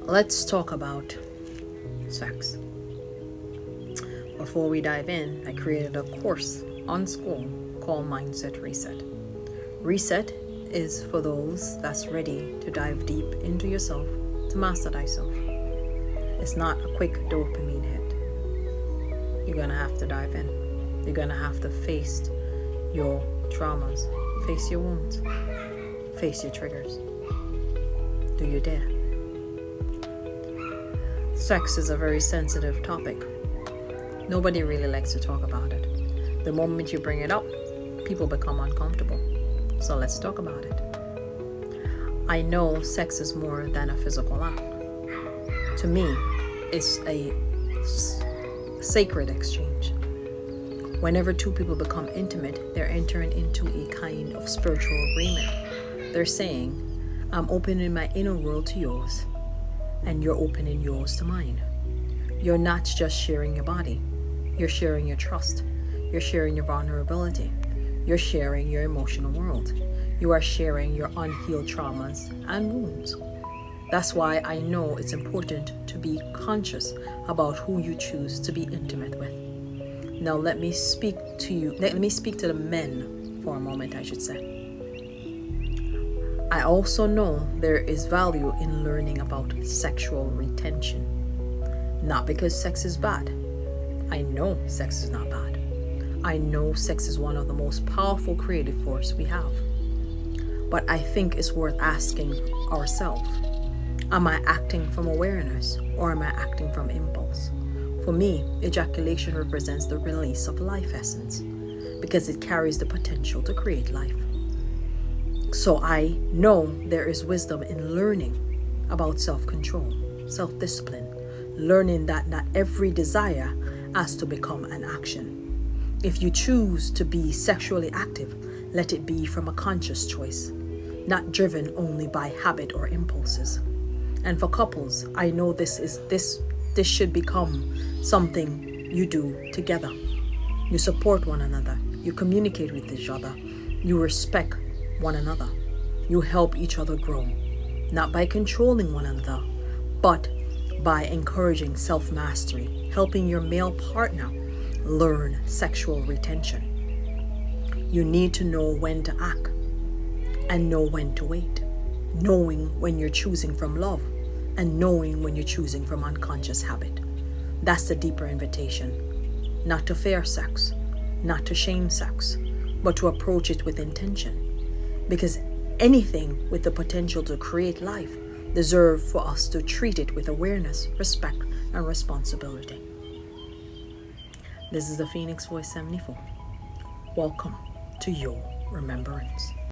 Let's talk about sex. Before we dive in, I created a course on school called Mindset Reset. Reset is for those that's ready to dive deep into yourself to master thyself. It's not a quick dopamine hit. You're gonna have to dive in. You're gonna have to face your traumas, face your wounds, face your triggers. Do you dare? Sex is a very sensitive topic. Nobody really likes to talk about it. The moment you bring it up, people become uncomfortable. So let's talk about it. I know sex is more than a physical act. To me, it's a sacred exchange. Whenever two people become intimate, they're entering into a kind of spiritual agreement. They're saying, I'm opening my inner world to yours, and you're opening yours to mine. You're not just sharing your body. You're sharing your trust. You're sharing your vulnerability. You're sharing your emotional world. You are sharing your unhealed traumas and wounds. That's why I know it's important to be conscious about who you choose to be intimate with. Now let me speak to the men for a moment, I should say. I also know there is value in learning about sexual retention. Not because sex is bad. I know sex is not bad. I know sex is one of the most powerful creative forces we have. But I think it's worth asking ourselves, am I acting from awareness or am I acting from impulse? For me, ejaculation represents the release of life essence because it carries the potential to create life. So I know there is wisdom in learning about self-control, self-discipline, learning that not every desire has to become an action. If you choose to be sexually active, let it be from a conscious choice, not driven only by habit or impulses. And for couples, I know this should become something you do together. You support one another, you communicate with each other, you respect one another. You help each other grow, not by controlling one another, but by encouraging self-mastery, helping your male partner learn sexual retention. You need to know when to act and know when to wait, knowing when you're choosing from love and knowing when you're choosing from unconscious habit. That's the deeper invitation, not to fear sex, not to shame sex, but to approach it with intention. Because anything with the potential to create life deserves for us to treat it with awareness, respect, and responsibility. This is the Phoenix Voice 74. Welcome to your remembrance.